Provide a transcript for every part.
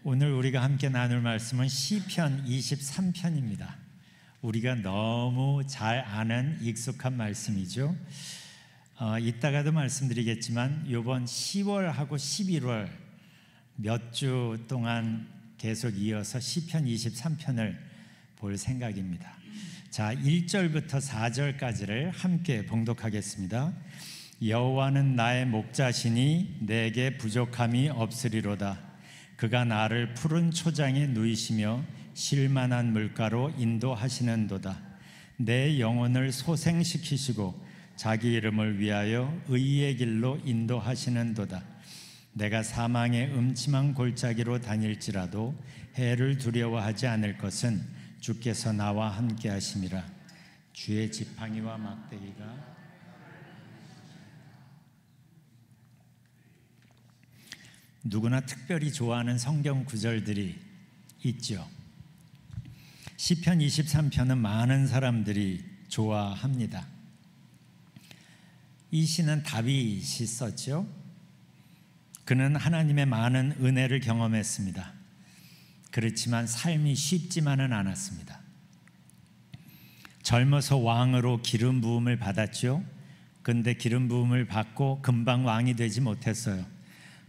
오늘 우리가 함께 나눌 말씀은 시편 23편입니다. 우리가 너무 잘 아는 익숙한 말씀이죠. 이따가도 말씀드리겠지만 이번 10월하고 11월 몇 주 동안 계속 이어서 시편 23편을 볼 생각입니다. 자, 1절부터 4절까지를 함께 봉독하겠습니다. 여호와는 나의 목자시니 내게 부족함이 없으리로다. 그가 나를 푸른 초장에 누이시며 쉴만한 물가로 인도하시는도다. 내 영혼을 소생시키시고 자기 이름을 위하여 의의 길로 인도하시는도다. 내가 사망의 음침한 골짜기로 다닐지라도 해를 두려워하지 않을 것은 주께서 나와 함께 하심이라. 주의 지팡이와 막대기가 누구나 특별히 좋아하는 성경 구절들이 있죠. 시편 23편은 많은 사람들이 좋아합니다. 이 시는 다윗이 썼죠. 그는 하나님의 많은 은혜를 경험했습니다. 그렇지만 삶이 쉽지만은 않았습니다. 젊어서 왕으로 기름 부음을 받았죠. 그런데 기름 부음을 받고 금방 왕이 되지 못했어요.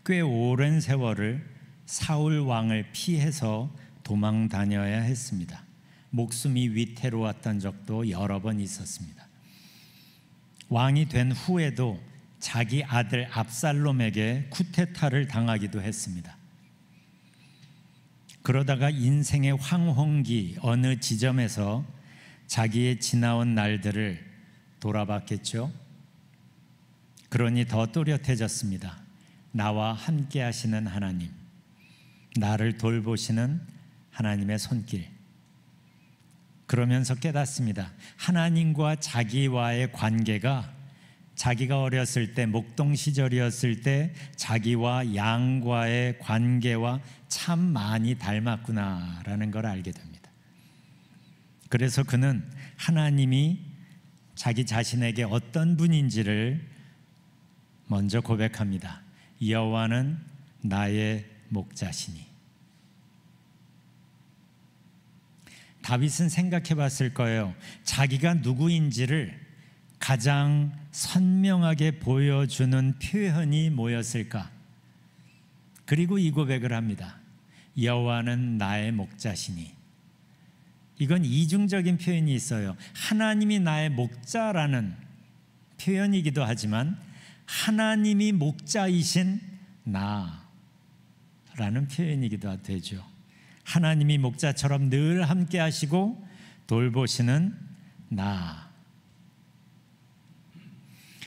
꽤 오랜 세월을 사울 왕을 피해서 도망 다녀야 했습니다. 목숨이 위태로웠던 적도 여러 번 있었습니다. 왕이 된 후에도 자기 아들 압살롬에게 쿠데타를 당하기도 했습니다. 그러다가 인생의 황혼기 어느 지점에서 자기의 지나온 날들을 돌아봤겠죠. 그러니 더 또렷해졌습니다. 나와 함께 하시는 하나님, 나를 돌보시는 하나님의 손길. 그러면서 깨닫습니다. 하나님과 자기와의 관계가 자기가 어렸을 때, 목동 시절이었을 때 자기와 양과의 관계와 참 많이 닮았구나라는 걸 알게 됩니다. 그래서 그는 하나님이 자기 자신에게 어떤 분인지를 먼저 고백합니다. 여호와는 나의 목자시니. 다윗은 생각해 봤을 거예요. 자기가 누구인지를 가장 선명하게 보여주는 표현이 뭐였을까? 그리고 이 고백을 합니다. 여호와는 나의 목자시니. 이건 이중적인 표현이 있어요. 하나님이 나의 목자라는 표현이기도 하지만 하나님이 목자이신 나라는 표현이기도 되죠. 하나님이 목자처럼 늘 함께 하시고 돌보시는 나.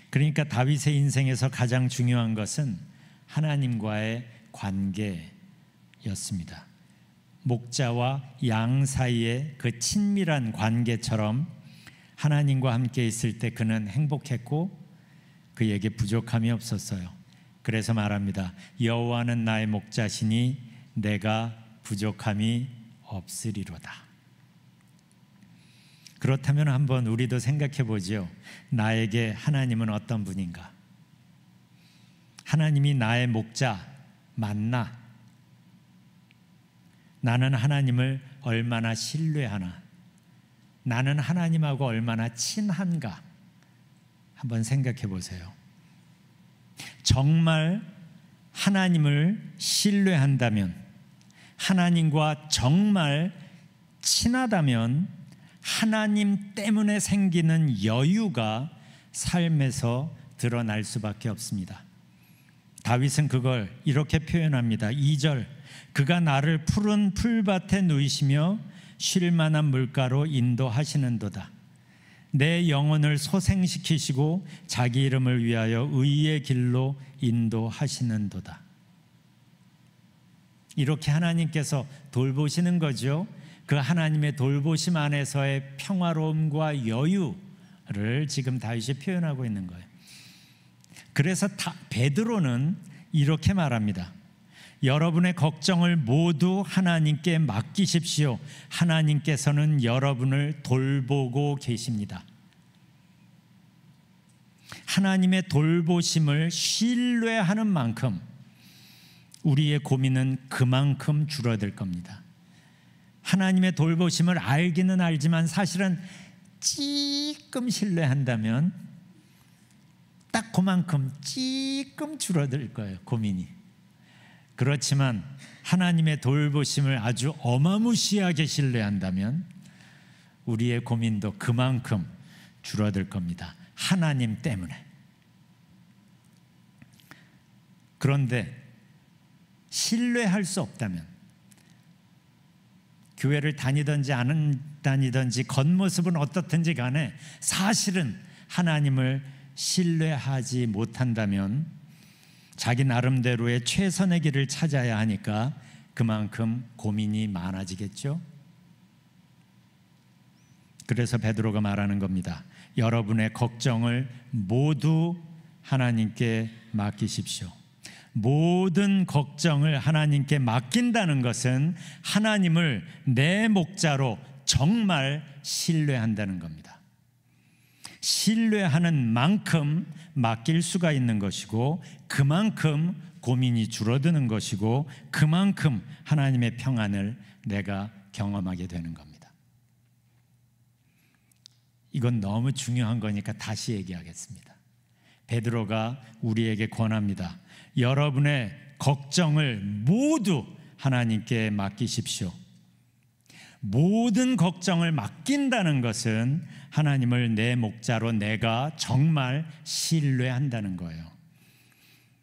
그러니까 다윗의 인생에서 가장 중요한 것은 하나님과의 관계였습니다. 목자와 양 사이의 그 친밀한 관계처럼 하나님과 함께 있을 때 그는 행복했고 그에게 부족함이 없었어요. 그래서 말합니다. 여호와는 나의 목자시니 내가 부족함이 없으리로다. 그렇다면 한번 우리도 생각해 보죠. 나에게 하나님은 어떤 분인가? 하나님이 나의 목자 맞나? 나는 하나님을 얼마나 신뢰하나? 나는 하나님하고 얼마나 친한가? 한번 생각해 보세요. 정말 하나님을 신뢰한다면, 하나님과 정말 친하다면 하나님 때문에 생기는 여유가 삶에서 드러날 수밖에 없습니다. 다윗은 그걸 이렇게 표현합니다. 2절, 그가 나를 푸른 풀밭에 누이시며 쉴만한 물가로 인도하시는도다. 내 영혼을 소생시키시고 자기 이름을 위하여 의의 길로 인도하시는도다. 이렇게 하나님께서 돌보시는 거죠. 그 하나님의 돌보심 안에서의 평화로움과 여유를 지금 다윗이 표현하고 있는 거예요. 그래서 베드로는 이렇게 말합니다. 여러분의 걱정을 모두 하나님께 맡기십시오. 하나님께서는 여러분을 돌보고 계십니다. 하나님의 돌보심을 신뢰하는 만큼 우리의 고민은 그만큼 줄어들 겁니다. 하나님의 돌보심을 알기는 알지만 사실은 조금 신뢰한다면 딱 그만큼 조금 줄어들 거예요, 고민이. 그렇지만 하나님의 돌보심을 아주 어마무시하게 신뢰한다면 우리의 고민도 그만큼 줄어들 겁니다. 하나님 때문에. 그런데 신뢰할 수 없다면, 교회를 다니든지 안 다니든지 겉모습은 어떻든지 간에 사실은 하나님을 신뢰하지 못한다면 자기 나름대로의 최선의 길을 찾아야 하니까 그만큼 고민이 많아지겠죠. 그래서 베드로가 말하는 겁니다. 여러분의 걱정을 모두 하나님께 맡기십시오. 모든 걱정을 하나님께 맡긴다는 것은 하나님을 내 목자로 정말 신뢰한다는 겁니다. 신뢰하는 만큼 맡길 수가 있는 것이고, 그만큼 고민이 줄어드는 것이고, 그만큼 하나님의 평안을 내가 경험하게 되는 겁니다. 이건 너무 중요한 거니까 다시 얘기하겠습니다. 베드로가 우리에게 권합니다. 여러분의 걱정을 모두 하나님께 맡기십시오. 모든 걱정을 맡긴다는 것은 하나님을 내 목자로 내가 정말 신뢰한다는 거예요.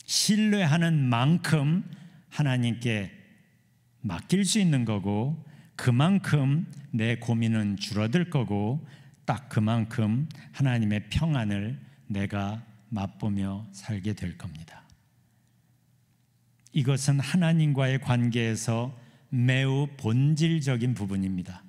신뢰하는 만큼 하나님께 맡길 수 있는 거고, 그만큼 내 고민은 줄어들 거고, 딱 그만큼 하나님의 평안을 내가 맛보며 살게 될 겁니다. 이것은 하나님과의 관계에서 매우 본질적인 부분입니다.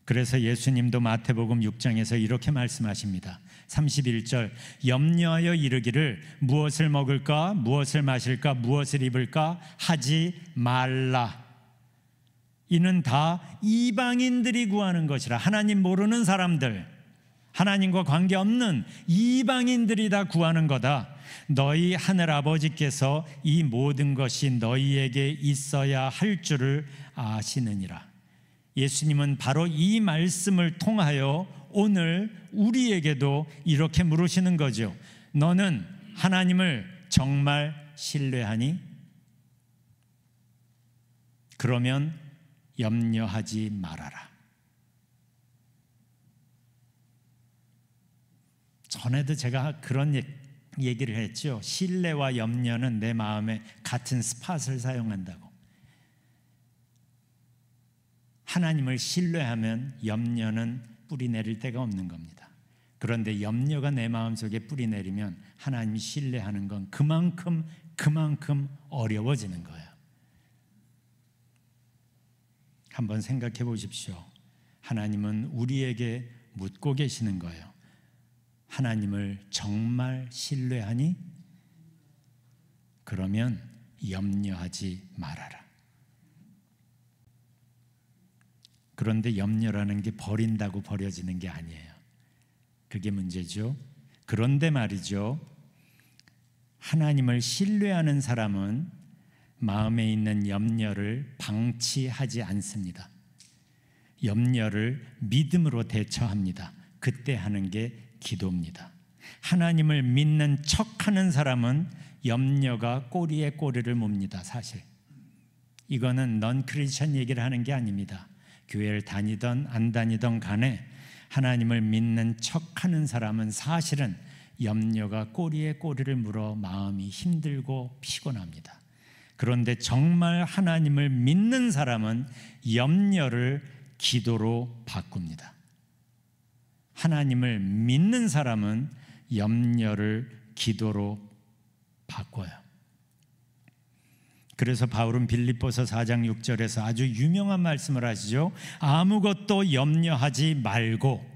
그래서 예수님도 마태복음 6장에서 이렇게 말씀하십니다. 31절, 염려하여 이르기를 무엇을 먹을까, 무엇을 마실까, 무엇을 입을까 하지 말라. 이는 다 이방인들이 구하는 것이라. 하나님 모르는 사람들, 하나님과 관계없는 이방인들이 다 구하는 거다. 너희 하늘 아버지께서 이 모든 것이 너희에게 있어야 할 줄을 아시느니라. 예수님은 바로 이 말씀을 통하여 오늘 우리에게도 이렇게 물으시는 거죠. 너는 하나님을 정말 신뢰하니? 그러면 염려하지 말아라. 전에도 제가 그런 얘기를 했죠. 신뢰와 염려는 내 마음에 같은 스팟을 사용한다고. 하나님을 신뢰하면 염려는 뿌리 내릴 데가 없는 겁니다. 그런데 염려가 내 마음속에 뿌리 내리면 하나님 신뢰하는 건 그만큼 어려워지는 거예요. 한번 생각해 보십시오. 하나님은 우리에게 묻고 계시는 거예요. 하나님을 정말 신뢰하니? 그러면 염려하지 말아라. 그런데 염려라는 게 버린다고 버려지는 게 아니에요. 그게 문제죠. 그런데 말이죠, 하나님을 신뢰하는 사람은 마음에 있는 염려를 방치하지 않습니다. 염려를 믿음으로 대처합니다. 그때 하는 게 기도입니다. 하나님을 믿는 척하는 사람은 염려가 꼬리에 꼬리를 뭅니다. 사실 이거는 넌 크리스천 얘기를 하는 게 아닙니다. 교회를 다니던 안 다니던 간에 하나님을 믿는 척하는 사람은 사실은 염려가 꼬리에 꼬리를 물어 마음이 힘들고 피곤합니다. 그런데 정말 하나님을 믿는 사람은 염려를 기도로 바꿉니다. 하나님을 믿는 사람은 염려를 기도로 바꿔요. 그래서 바울은 빌립보서 4장 6절에서 아주 유명한 말씀을 하시죠. 아무것도 염려하지 말고,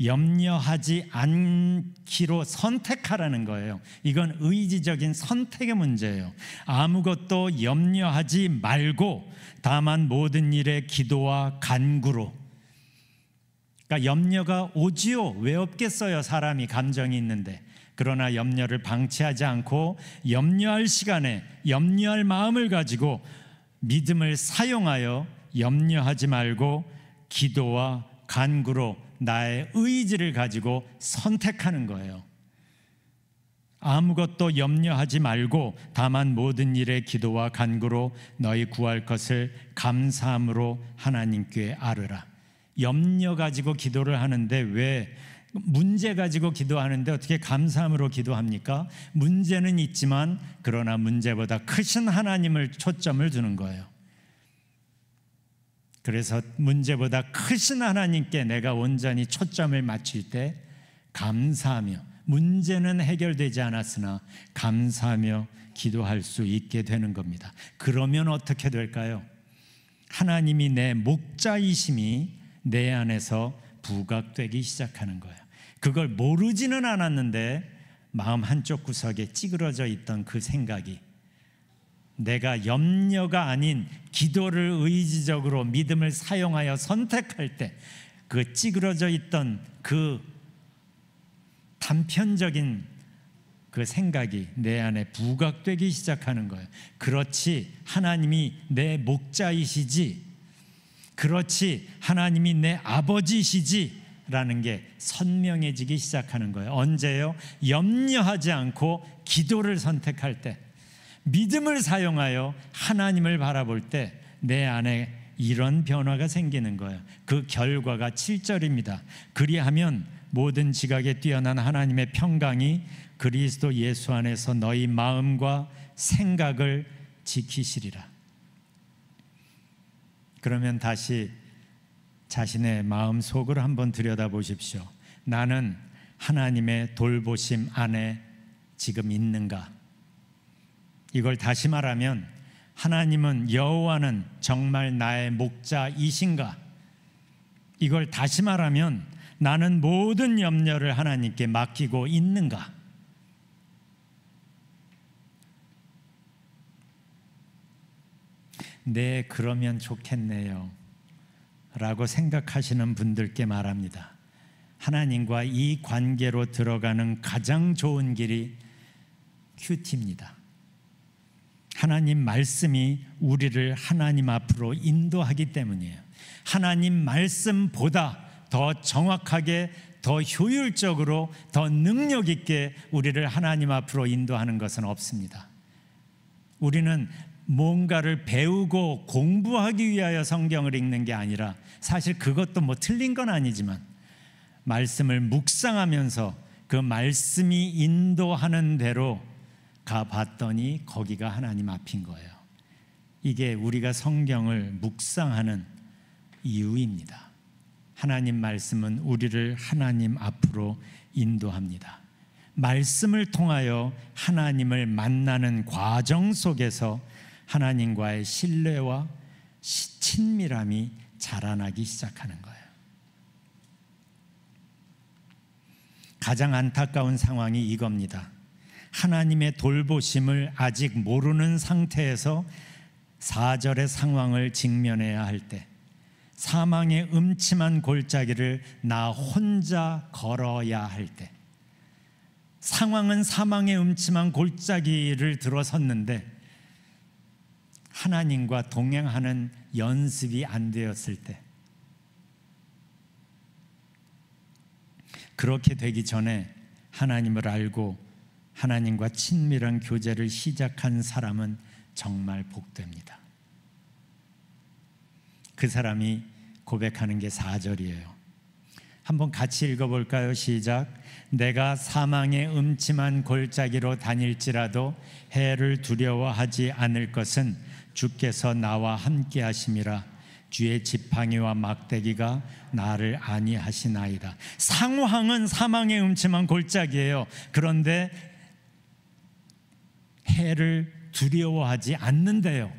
염려하지 않기로 선택하라는 거예요. 이건 의지적인 선택의 문제예요. 아무것도 염려하지 말고 다만 모든 일에 기도와 간구로. 그러니까 염려가 오지요. 왜 없겠어요? 사람이 감정이 있는데. 그러나 염려를 방치하지 않고 염려할 시간에 염려할 마음을 가지고 믿음을 사용하여 염려하지 말고 기도와 간구로 나의 의지를 가지고 선택하는 거예요. 아무것도 염려하지 말고 다만 모든 일에 기도와 간구로 너희 구할 것을 감사함으로 하나님께 아뢰라. 염려 가지고 기도를 하는데 왜 문제 가지고 기도하는데 어떻게 감사함으로 기도합니까? 문제는 있지만 그러나 문제보다 크신 하나님을 초점을 두는 거예요. 그래서 문제보다 크신 하나님께 내가 온전히 초점을 맞출 때 감사하며, 문제는 해결되지 않았으나 감사하며 기도할 수 있게 되는 겁니다. 그러면 어떻게 될까요? 하나님이 내 목자이심이 내 안에서 부각되기 시작하는 거예요. 그걸 모르지는 않았는데 마음 한쪽 구석에 찌그러져 있던 그 생각이 내가 염려가 아닌 기도를 의지적으로 믿음을 사용하여 선택할 때 그 찌그러져 있던 그 단편적인 그 생각이 내 안에 부각되기 시작하는 거예요. 그렇지, 하나님이 내 목자이시지, 그렇지, 하나님이 내 아버지시지 라는 게 선명해지기 시작하는 거예요. 언제요? 염려하지 않고 기도를 선택할 때, 믿음을 사용하여 하나님을 바라볼 때 내 안에 이런 변화가 생기는 거예요. 그 결과가 7절입니다. 그리하면 모든 지각에 뛰어난 하나님의 평강이 그리스도 예수 안에서 너희 마음과 생각을 지키시리라. 그러면 다시 자신의 마음 속을 한번 들여다보십시오. 나는 하나님의 돌보심 안에 지금 있는가? 이걸 다시 말하면 하나님은, 여호와는 정말 나의 목자이신가? 이걸 다시 말하면 나는 모든 염려를 하나님께 맡기고 있는가? 네, 그러면 좋겠네요 라고 생각하시는 분들께 말합니다. 하나님과 이 관계로 들어가는 가장 좋은 길이 큐티입니다. 하나님 말씀이 우리를 하나님 앞으로 인도하기 때문이에요. 하나님 말씀보다 더 정확하게, 더 효율적으로, 더 능력 있게 우리를 하나님 앞으로 인도하는 것은 없습니다. 우리는 뭔가를 배우고 공부하기 위하여 성경을 읽는 게 아니라, 사실 그것도 뭐 틀린 건 아니지만 말씀을 묵상하면서 그 말씀이 인도하는 대로 가봤더니 거기가 하나님 앞인 거예요. 이게 우리가 성경을 묵상하는 이유입니다. 하나님 말씀은 우리를 하나님 앞으로 인도합니다. 말씀을 통하여 하나님을 만나는 과정 속에서 하나님과의 신뢰와 친밀함이 자라나기 시작하는 거예요. 가장 안타까운 상황이 이겁니다. 하나님의 돌보심을 아직 모르는 상태에서 4절의 상황을 직면해야 할 때, 사망의 음침한 골짜기를 나 혼자 걸어야 할 때, 상황은 사망의 음침한 골짜기를 들어섰는데 하나님과 동행하는 연습이 안 되었을 때, 그렇게 되기 전에 하나님을 알고 하나님과 친밀한 교제를 시작한 사람은 정말 복됩니다. 그 사람이 고백하는 게 4절이에요. 한번 같이 읽어볼까요? 시작. 내가 사망의 음침한 골짜기로 다닐지라도 해를 두려워하지 않을 것은 주께서 나와 함께 하심이라. 주의 지팡이와 막대기가 나를 안위하시나이다. 상황은 사망의 음침한 골짜기예요. 그런데 해를 두려워하지 않는데요,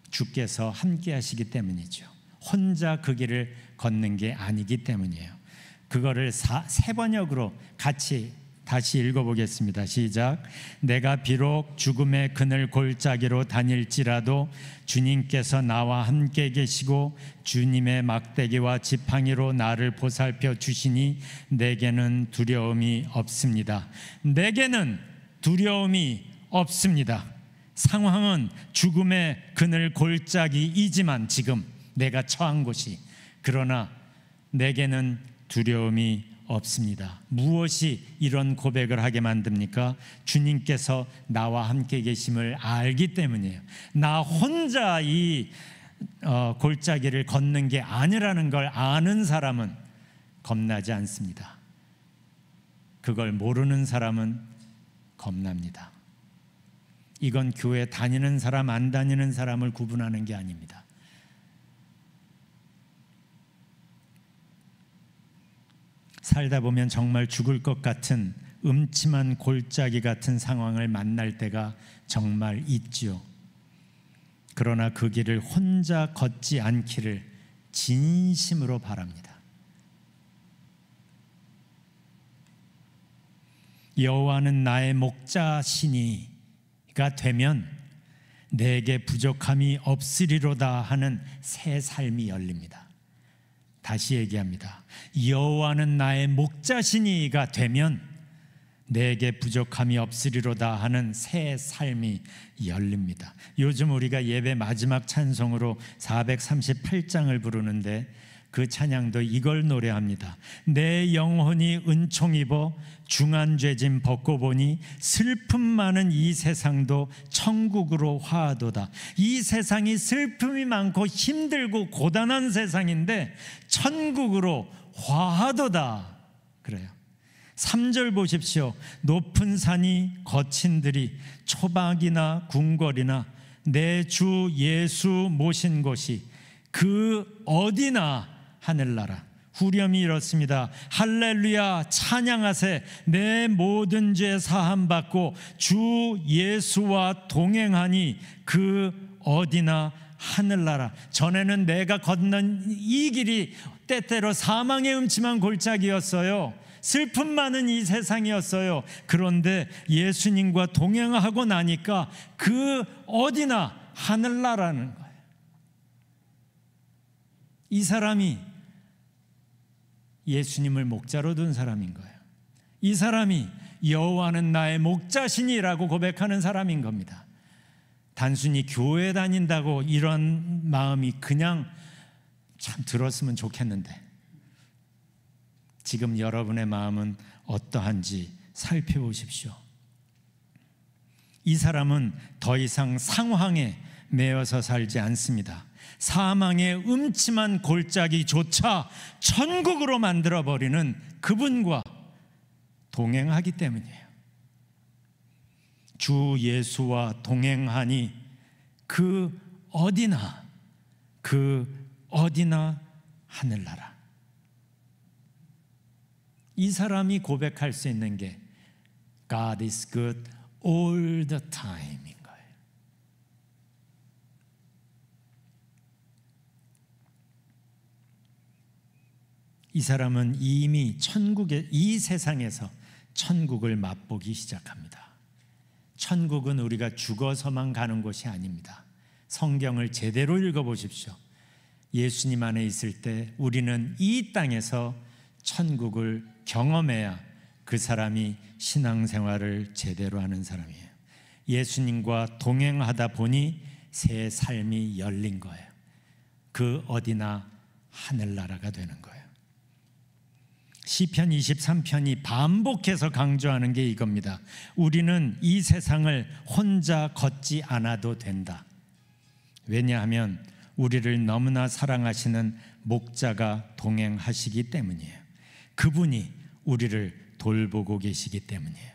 주께서 함께 하시기 때문이죠. 혼자 그 길을 걷는 게 아니기 때문이에요. 그거를 세 번역으로 같이 다시 읽어보겠습니다. 시작. 내가 비록 죽음의 그늘 골짜기로 다닐지라도 주님께서 나와 함께 계시고 주님의 막대기와 지팡이로 나를 보살펴 주시니 내게는 두려움이 없습니다. 내게는 두려움이 없습니다. 상황은 죽음의 그늘 골짜기이지만 지금 내가 처한 곳이, 그러나 내게는 두려움이 없습니다. 무엇이 이런 고백을 하게 만듭니까? 주님께서 나와 함께 계심을 알기 때문이에요. 나 혼자 이 골짜기를 걷는 게 아니라는 걸 아는 사람은 겁나지 않습니다. 그걸 모르는 사람은 겁납니다. 이건 교회 다니는 사람, 안 다니는 사람을 구분하는 게 아닙니다. 살다 보면 정말 죽을 것 같은 음침한 골짜기 같은 상황을 만날 때가 정말 있죠. 그러나 그 길을 혼자 걷지 않기를 진심으로 바랍니다. 여호와는 나의 목자시니가 되면 내게 부족함이 없으리로다 하는 새 삶이 열립니다. 다시 얘기합니다. 여호와는 나의 목자시니가 되면 내게 부족함이 없으리로다 하는 새 삶이 열립니다. 요즘 우리가 예배 마지막 찬송으로 438장을 부르는데 그 찬양도 이걸 노래합니다. 내 영혼이 은총 입어 중한 죄짐 벗고 보니 슬픔 많은 이 세상도 천국으로 화하도다. 이 세상이 슬픔이 많고 힘들고 고단한 세상인데 천국으로 화하도다 그래요. 3절 보십시오. 높은 산이 거친 들이 초박이나 궁궐이나 내 주 예수 모신 곳이 그 어디나 하늘나라. 후렴이 이렇습니다. 할렐루야 찬양하세. 내 모든 죄 사함받고 주 예수와 동행하니 그 어디나 하늘나라. 전에는 내가 걷는 이 길이 때때로 사망의 음침한 골짜기였어요. 슬픔 많은 이 세상이었어요. 그런데 예수님과 동행하고 나니까 그 어디나 하늘나라는 거예요. 이 사람이 예수님을 목자로 둔 사람인 거예요. 이 사람이 여호와는 나의 목자시니라고 고백하는 사람인 겁니다. 단순히 교회 다닌다고 이런 마음이 그냥 참 들었으면 좋겠는데 지금 여러분의 마음은 어떠한지 살펴보십시오. 이 사람은 더 이상 상황에 매여서 살지 않습니다. 사망의 음침한 골짜기조차 천국으로 만들어버리는 그분과 동행하기 때문이에요. 주 예수와 동행하니 그 어디나 하늘나라. 이 사람이 고백할 수 있는 게 God is good all the time. 이 사람은 이미 이 세상에서 천국을 맛보기 시작합니다. 천국은 우리가 죽어서만 가는 곳이 아닙니다. 성경을 제대로 읽어보십시오. 예수님 안에 있을 때 우리는 이 땅에서 천국을 경험해야 그 사람이 신앙생활을 제대로 하는 사람이에요. 예수님과 동행하다 보니 새 삶이 열린 거예요. 그 어디나 하늘나라가 되는 거예요. 시편 23편이 반복해서 강조하는 게 이겁니다. 우리는 이 세상을 혼자 걷지 않아도 된다. 왜냐하면 우리를 너무나 사랑하시는 목자가 동행하시기 때문이에요. 그분이 우리를 돌보고 계시기 때문이에요.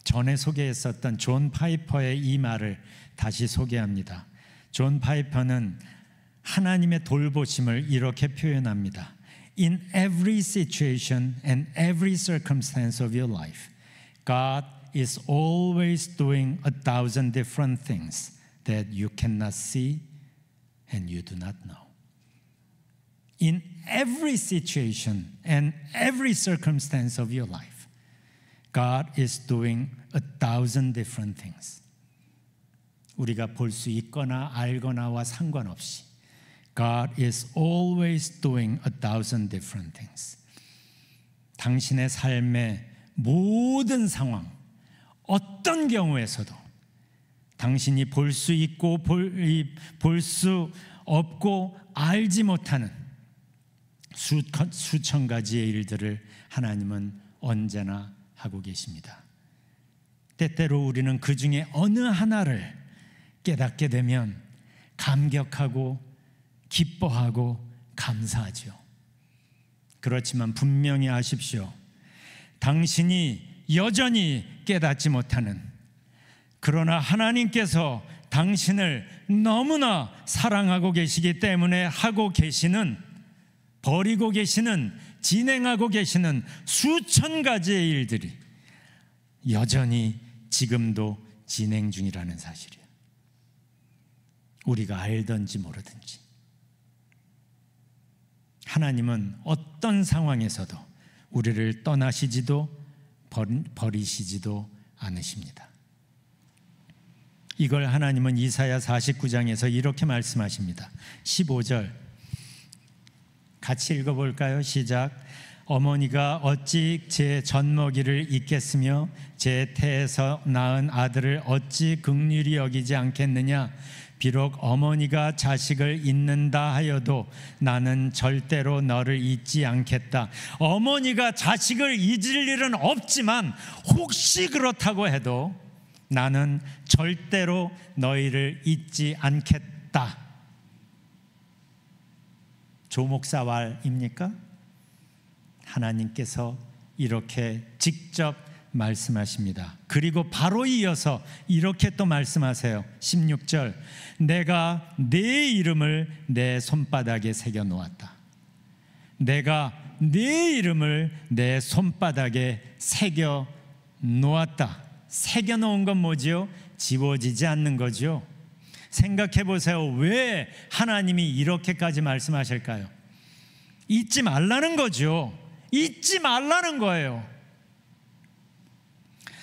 전에 소개했었던 존 파이퍼의 이 말을 다시 소개합니다. 존 파이퍼는 하나님의 돌보심을 이렇게 표현합니다. In every situation and every circumstance of your life, God is always doing 1,000 different things that you cannot see and you do not know. in every situation and every circumstance of your life, God is doing 1,000 different things. 우리가 볼 수 있거나 알거나와 상관없이 God is always doing 1,000 different things. 당신의 삶의 모든 상황, 어떤 경우에서도 당신이 볼 수 있고 볼 수 없고 알지 못하는 수천 가지의 일들을 하나님은 언제나 하고 계십니다. 때때로 우리는 그 중에 어느 하나를 깨닫게 되면 감격하고 기뻐하고 감사하죠. 그렇지만 분명히 아십시오. 당신이 여전히 깨닫지 못하는, 그러나 하나님께서 당신을 너무나 사랑하고 계시기 때문에 하고 계시는, 버리고 계시는, 진행하고 계시는 수천 가지의 일들이 여전히 지금도 진행 중이라는 사실이에요. 우리가 알든지 모르든지 하나님은 어떤 상황에서도 우리를 떠나시지도 버리시지도 않으십니다. 이걸 하나님은 이사야 49장에서 이렇게 말씀하십니다. 15절 같이 읽어볼까요? 시작. 어머니가 어찌 제 젖먹이를 잊겠으며 제 태에서 낳은 아들을 어찌 긍휼히 여기지 않겠느냐. 비록 어머니가 자식을 잊는다 하여도 나는 절대로 너를 잊지 않겠다. 어머니가 자식을 잊을 일은 없지만 혹시 그렇다고 해도 나는 절대로 너희를 잊지 않겠다. 조목사왈입니까? 하나님께서 이렇게 직접 말씀하십니다. 그리고 바로 이어서 이렇게 또 말씀하세요. 16절 내가 네 이름을 내 손바닥에 새겨 놓았다. 내가 네 이름을 내 손바닥에 새겨 놓았다. 새겨 놓은 건 뭐지요? 지워지지 않는 거죠. 생각해 보세요. 왜 하나님이 이렇게까지 말씀하실까요? 잊지 말라는 거죠. 잊지 말라는 거예요.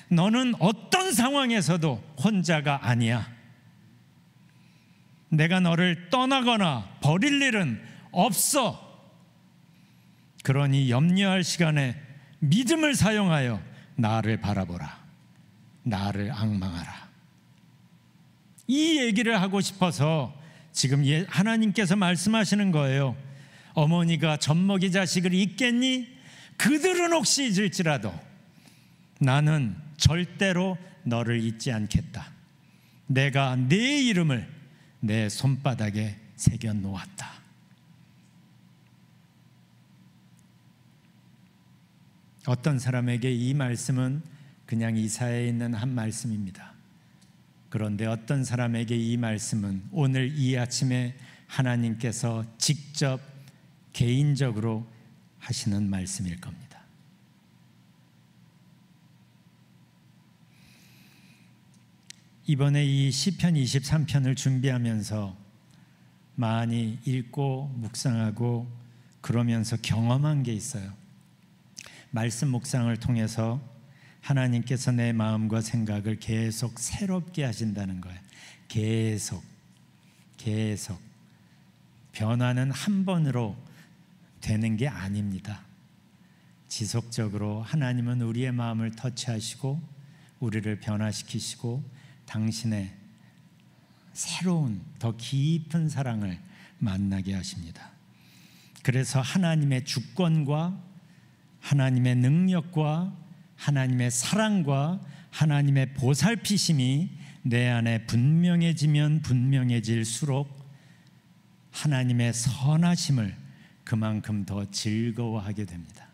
너는 어떤 상황에서도 혼자가 아니야. 내가 너를 떠나거나 버릴 일은 없어. 그러니 염려할 시간에 믿음을 사용하여 나를 바라보라. 나를 앙망하라. 이 얘기를 하고 싶어서 지금 하나님께서 말씀하시는 거예요. 어머니가 젖먹이 자식을 잊겠니? 그들은 혹시 잊을지라도 나는 절대로 너를 잊지 않겠다. 내가 네 이름을 내 손바닥에 새겨 놓았다. 어떤 사람에게 이 말씀은 그냥 이사야에 있는 한 말씀입니다. 그런데 어떤 사람에게 이 말씀은 오늘 이 아침에 하나님께서 직접 개인적으로 하시는 말씀일 겁니다. 이번에 이 시편 23편을 준비하면서 많이 읽고 묵상하고 그러면서 경험한 게 있어요. 말씀 묵상을 통해서 하나님께서 내 마음과 생각을 계속 새롭게 하신다는 거예요. 계속 변화는 한 번으로 되는 게 아닙니다. 지속적으로 하나님은 우리의 마음을 터치하시고 우리를 변화시키시고 당신의 새로운 더 깊은 사랑을 만나게 하십니다. 그래서 하나님의 주권과 하나님의 능력과 하나님의 사랑과 하나님의 보살피심이 내 안에 분명해지면 분명해질수록 하나님의 선하심을 그만큼 더 즐거워하게 됩니다.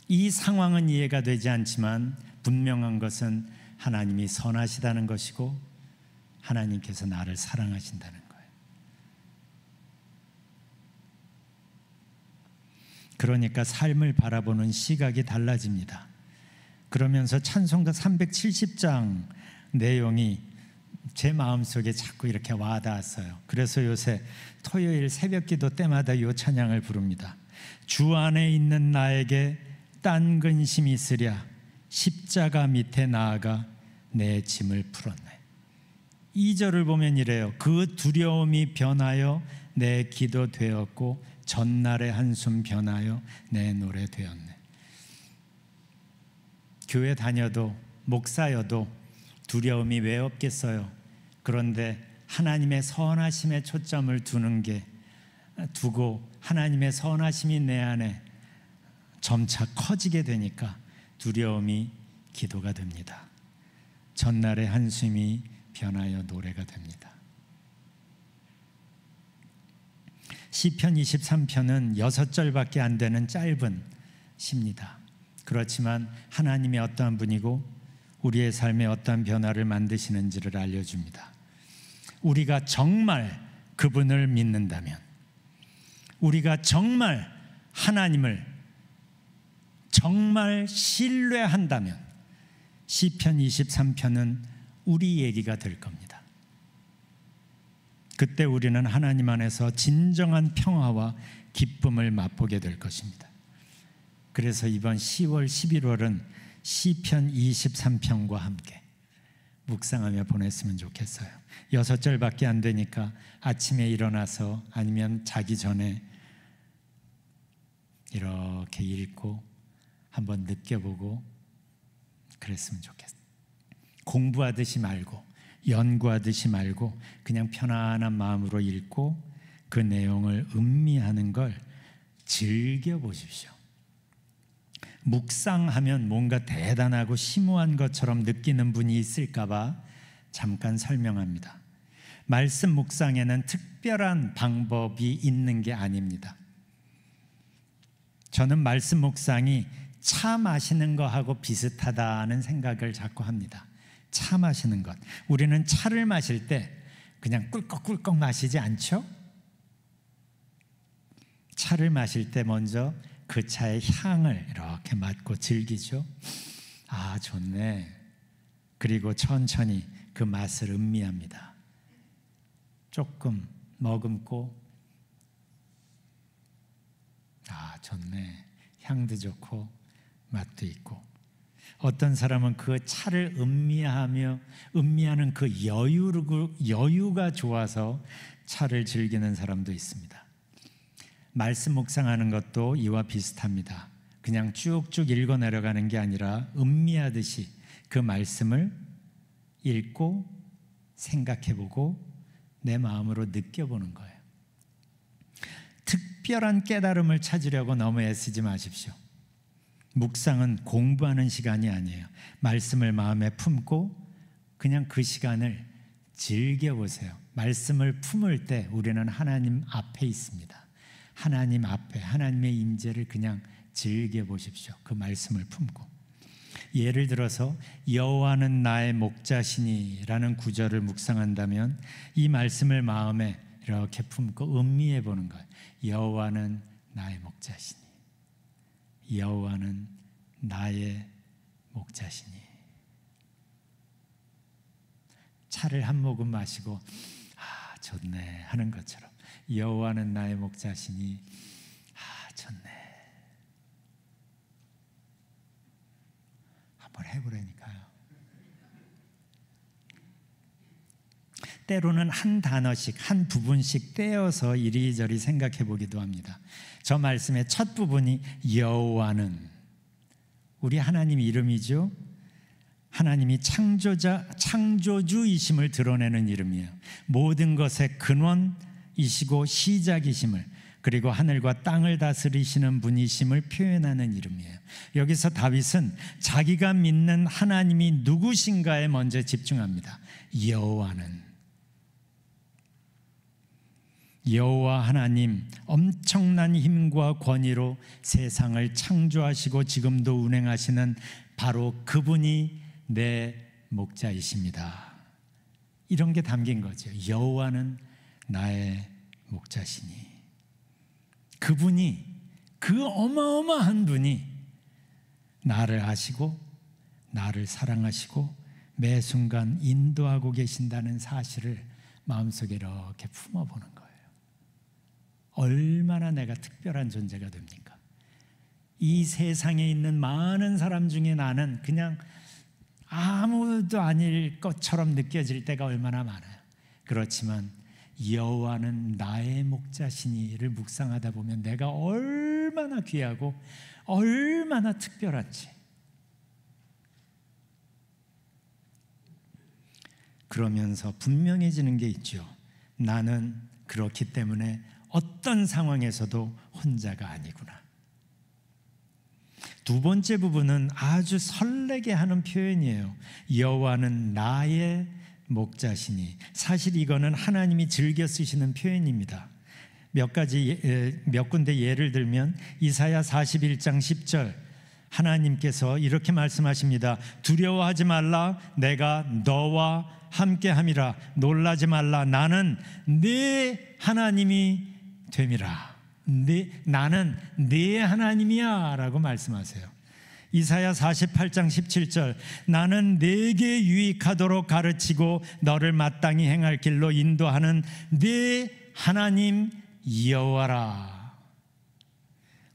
이 상황은 이해가 되지 않지만 분명한 것은 하나님이 선하시다는 것이고 하나님께서 나를 사랑하신다는 거예요. 그러니까 삶을 바라보는 시각이 달라집니다. 그러면서 찬송가 370장 내용이 제 마음속에 자꾸 이렇게 와닿았어요. 그래서 요새 토요일 새벽기도 때마다 이 찬양을 부릅니다. 주 안에 있는 나에게 딴 근심이 있으랴 십자가 밑에 나아가 내 짐을 풀었네. 2절을 보면 이래요. 그 두려움이 변하여 내 기도 되었고 전날의 한숨 변하여 내 노래 되었네. 교회 다녀도 목사여도 두려움이 왜 없겠어요? 그런데 하나님의 선하심에 초점을 두고 하나님의 선하심이 내 안에 점차 커지게 되니까 두려움이 기도가 됩니다. 전날의 한숨이 변하여 노래가 됩니다. 시편 23편은 6절밖에 안 되는 짧은 시입니다. 그렇지만 하나님이 어떠한 분이고 우리의 삶에 어떠한 변화를 만드시는지를 알려줍니다. 우리가 정말 그분을 믿는다면, 우리가 정말 하나님을 정말 신뢰한다면 시편 23편은 우리 얘기가 될 겁니다. 그때 우리는 하나님 안에서 진정한 평화와 기쁨을 맛보게 될 것입니다. 그래서 이번 10월, 11월은 시편 23편과 함께 묵상하며 보냈으면 좋겠어요. 6절밖에 안 되니까 아침에 일어나서 아니면 자기 전에 이렇게 읽고 한번 느껴보고 그랬으면 좋겠어요. 공부하듯이 말고 연구하듯이 말고 그냥 편안한 마음으로 읽고 그 내용을 음미하는 걸 즐겨보십시오. 묵상하면 뭔가 대단하고 심오한 것처럼 느끼는 분이 있을까 봐 잠깐 설명합니다. 말씀 묵상에는 특별한 방법이 있는 게 아닙니다. 저는 말씀 묵상이 차 마시는 거하고 비슷하다는 생각을 자꾸 합니다. 차 마시는 것. 우리는 차를 마실 때 그냥 꿀꺽꿀꺽 마시지 않죠? 차를 마실 때 먼저 그 차의 향을 이렇게 맡고 즐기죠. 아, 좋네. 그리고 천천히 그 맛을 음미합니다. 조금 머금고 아, 좋네. 향도 좋고 맛도 있고. 어떤 사람은 그 차를 음미하는 그 여유가 좋아서 차를 즐기는 사람도 있습니다. 말씀 묵상하는 것도 이와 비슷합니다. 그냥 쭉쭉 읽어 내려가는 게 아니라 음미하듯이 그 말씀을 읽고 생각해보고 내 마음으로 느껴보는 거예요. 특별한 깨달음을 찾으려고 너무 애쓰지 마십시오. 묵상은 공부하는 시간이 아니에요. 말씀을 마음에 품고 그냥 그 시간을 즐겨보세요. 말씀을 품을 때 우리는 하나님 앞에 있습니다. 하나님 앞에 하나님의 임재를 그냥 즐겨보십시오. 그 말씀을 품고. 예를 들어서 여호와는 나의 목자시니라는 구절을 묵상한다면 이 말씀을 마음에 이렇게 품고 음미해 보는 거예요. 여호와는 나의 목자시니, 여호와는 나의 목자시니. 차를 한 모금 마시고 아, 좋네 하는 것처럼 여호와는 나의 목자시니 아, 좋네. 한번 해보라니까요. 때로는 한 단어씩 한 부분씩 떼어서 이리저리 생각해 보기도 합니다. 저 말씀의 첫 부분이 여호와는 우리 하나님 이름이죠. 하나님이 창조주이심을 드러내는 이름이에요. 모든 것의 근원이시고 시작이심을, 그리고 하늘과 땅을 다스리시는 분이심을 표현하는 이름이에요. 여기서 다윗은 자기가 믿는 하나님이 누구신가에 먼저 집중합니다. 여호와는, 여호와 하나님, 엄청난 힘과 권위로 세상을 창조하시고 지금도 운행하시는 바로 그분이 내 목자이십니다. 이런 게 담긴 거죠. 여호와는 나의 목자시니. 그분이, 그 어마어마한 분이 나를 아시고 나를 사랑하시고 매 순간 인도하고 계신다는 사실을 마음속에 이렇게 품어보는 거예요. 얼마나 내가 특별한 존재가 됩니까? 이 세상에 있는 많은 사람 중에 나는 그냥 아무도 아닐 것처럼 느껴질 때가 얼마나 많아요. 그렇지만 여호와는 나의 목자시니를 묵상하다 보면 내가 얼마나 귀하고 얼마나 특별한지, 그러면서 분명해지는 게 있죠. 나는 그렇기 때문에 어떤 상황에서도 혼자가 아니구나. 두 번째 부분은 아주 설레게 하는 표현이에요. 여호와는 나의 목자시니. 사실 이거는 하나님이 즐겨 쓰시는 표현입니다. 몇 군데 예를 들면 이사야 41장 10절, 하나님께서 이렇게 말씀하십니다. 두려워하지 말라, 내가 너와 함께함이라. 놀라지 말라, 나는 네 하나님이 됨이라. 나는 네 하나님이야 라고 말씀하세요. 이사야 48장 17절, 나는 네게 유익하도록 가르치고 너를 마땅히 행할 길로 인도하는 네 하나님 여호와라.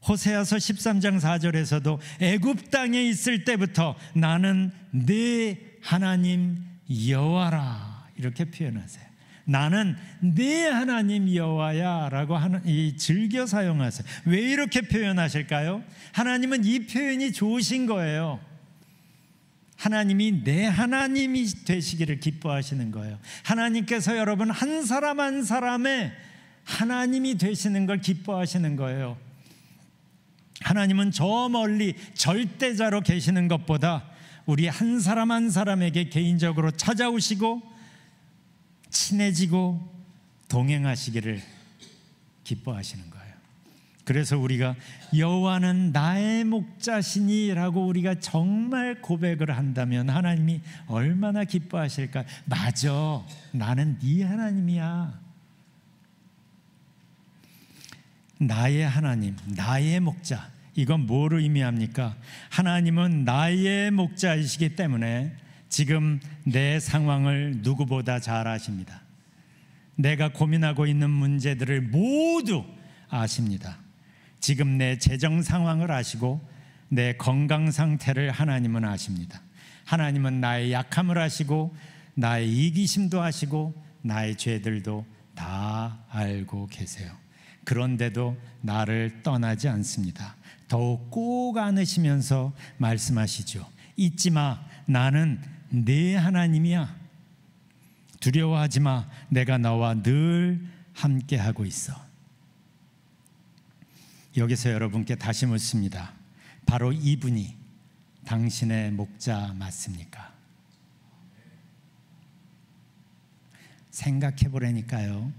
호세아서 13장 4절에서도 애굽 땅에 있을 때부터 나는 네 하나님 여호와라 이렇게 표현하세요. 나는 네 하나님 여호와야 라고 하는, 이 즐겨 사용하세요. 왜 이렇게 표현하실까요? 하나님은 이 표현이 좋으신 거예요. 하나님이 내 하나님이 되시기를 기뻐하시는 거예요. 하나님께서 여러분 한 사람 한 사람의 하나님이 되시는 걸 기뻐하시는 거예요. 하나님은 저 멀리 절대자로 계시는 것보다 우리 한 사람 한 사람에게 개인적으로 찾아오시고 친해지고 동행하시기를 기뻐하시는 거예요. 그래서 우리가 여호와는 나의 목자시니라고 우리가 정말 고백을 한다면 하나님이 얼마나 기뻐하실까. 맞아, 나는 네 하나님이야. 나의 하나님, 나의 목자. 이건 뭐를 의미합니까? 하나님은 나의 목자이시기 때문에 지금 내 상황을 누구보다 잘 아십니다. 내가 고민하고 있는 문제들을 모두 아십니다. 지금 내 재정 상황을 아시고 내 건강 상태를 하나님은 아십니다. 하나님은 나의 약함을 아시고 나의 이기심도 아시고 나의 죄들도 다 알고 계세요. 그런데도 나를 떠나지 않습니다. 더욱 꼭 안으시면서 말씀하시죠. 잊지 마, 나는 네 하나님이야. 두려워하지 마, 내가 너와 늘 함께하고 있어. 여기서 여러분께 다시 묻습니다. 바로 이분이 당신의 목자 맞습니까? 생각해 보라니까요.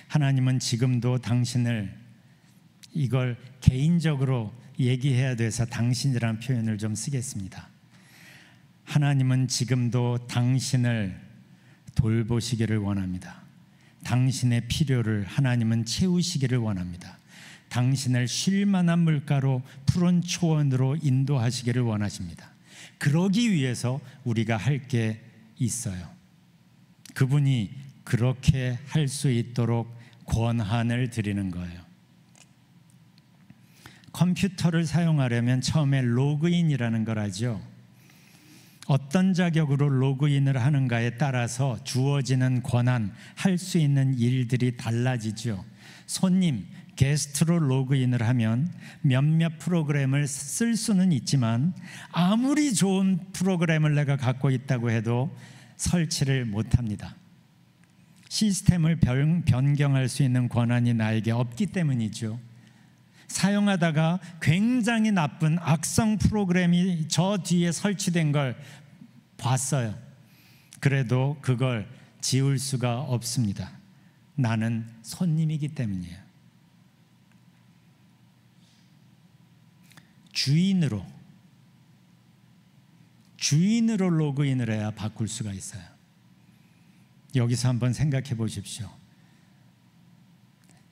하나님은 지금도 당신을, 이걸 개인적으로 얘기해야 돼서 당신이라는 표현을 좀 쓰겠습니다. 하나님은 지금도 당신을 돌보시기를 원합니다. 당신의 필요를 하나님은 채우시기를 원합니다. 당신을 쉴 만한 물가로 푸른 초원으로 인도하시기를 원하십니다. 그러기 위해서 우리가 할 게 있어요. 그분이 그렇게 할 수 있도록 권한을 드리는 거예요. 컴퓨터를 사용하려면 처음에 로그인이라는 걸 하죠. 어떤 자격으로 로그인을 하는가에 따라서 주어지는 권한, 할 수 있는 일들이 달라지죠. 손님, 게스트로 로그인을 하면 몇몇 프로그램을 쓸 수는 있지만 아무리 좋은 프로그램을 내가 갖고 있다고 해도 설치를 못합니다. 시스템을 변경할 수 있는 권한이 나에게 없기 때문이죠. 사용하다가 굉장히 나쁜 악성 프로그램이 저 뒤에 설치된 걸 봤어요. 그래도 그걸 지울 수가 없습니다. 나는 손님이기 때문이에요. 주인으로 로그인을 해야 바꿀 수가 있어요. 여기서 한번 생각해 보십시오.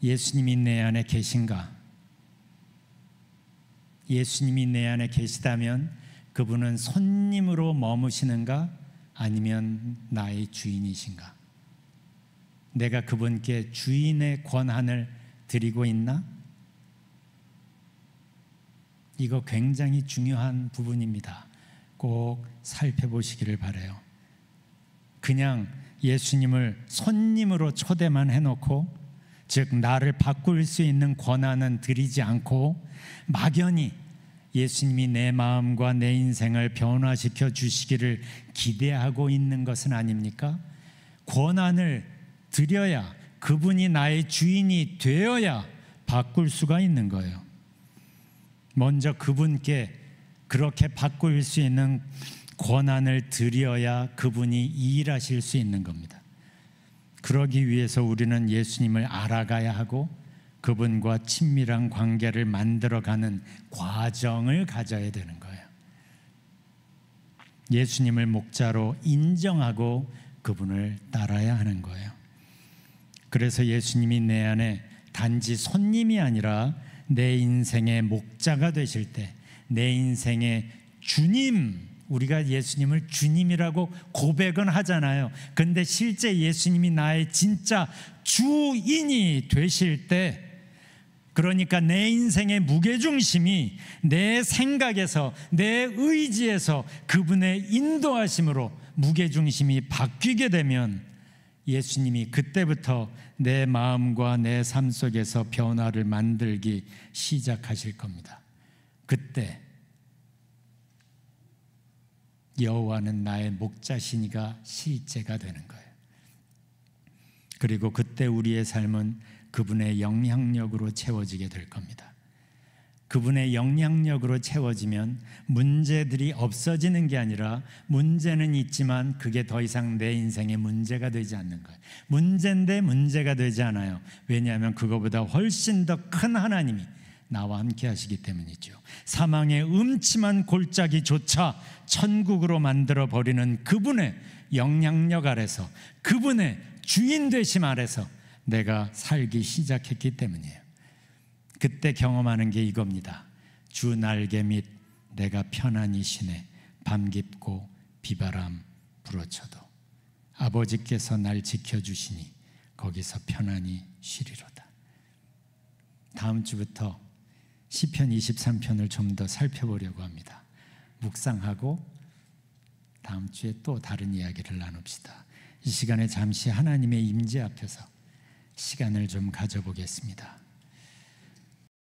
예수님이 내 안에 계신가? 예수님이 내 안에 계시다면 그분은 손님으로 머무시는가 아니면 나의 주인이신가? 내가 그분께 주인의 권한을 드리고 있나? 이거 굉장히 중요한 부분입니다. 꼭 살펴보시기를 바라요. 그냥 예수님을 손님으로 초대만 해놓고, 즉 나를 바꿀 수 있는 권한은 드리지 않고 막연히 예수님이 내 마음과 내 인생을 변화시켜 주시기를 기대하고 있는 것은 아닙니까? 권한을 드려야, 그분이 나의 주인이 되어야 바꿀 수가 있는 거예요. 먼저 그분께 그렇게 바꿀 수 있는 권한을 드려야 그분이 일하실 수 있는 겁니다. 그러기 위해서 우리는 예수님을 알아가야 하고 그분과 친밀한 관계를 만들어가는 과정을 가져야 되는 거예요. 예수님을 목자로 인정하고 그분을 따라야 하는 거예요. 그래서 예수님이 내 안에 단지 손님이 아니라 내 인생의 목자가 되실 때, 내 인생의 주님, 우리가 예수님을 주님이라고 고백은 하잖아요. 근데 실제 예수님이 나의 진짜 주인이 되실 때, 그러니까 내 인생의 무게중심이 내 생각에서, 내 의지에서 그분의 인도하심으로 무게중심이 바뀌게 되면 예수님이 그때부터 내 마음과 내 삶 속에서 변화를 만들기 시작하실 겁니다. 그때 여호와는 나의 목자시니가 실제가 되는 거예요. 그리고 그때 우리의 삶은 그분의 영향력으로 채워지게 될 겁니다. 그분의 영향력으로 채워지면 문제들이 없어지는 게 아니라, 문제는 있지만 그게 더 이상 내 인생의 문제가 되지 않는 거예요. 문제인데 문제가 되지 않아요. 왜냐하면 그거보다 훨씬 더 큰 하나님이 나와 함께 하시기 때문이죠. 사망의 음침한 골짜기조차 천국으로 만들어 버리는 그분의 영향력 아래서, 그분의 주인 되심 아래서 내가 살기 시작했기 때문이에요. 그때 경험하는 게 이겁니다. 주 날개 밑 내가 편안히 쉬네. 밤 깊고 비바람 불어쳐도 아버지께서 날 지켜주시니 거기서 편안히 쉬리로다. 다음 주부터 시편 23편을 좀 더 살펴보려고 합니다. 묵상하고 다음 주에 또 다른 이야기를 나눕시다. 이 시간에 잠시 하나님의 임재 앞에서 시간을 좀 가져보겠습니다.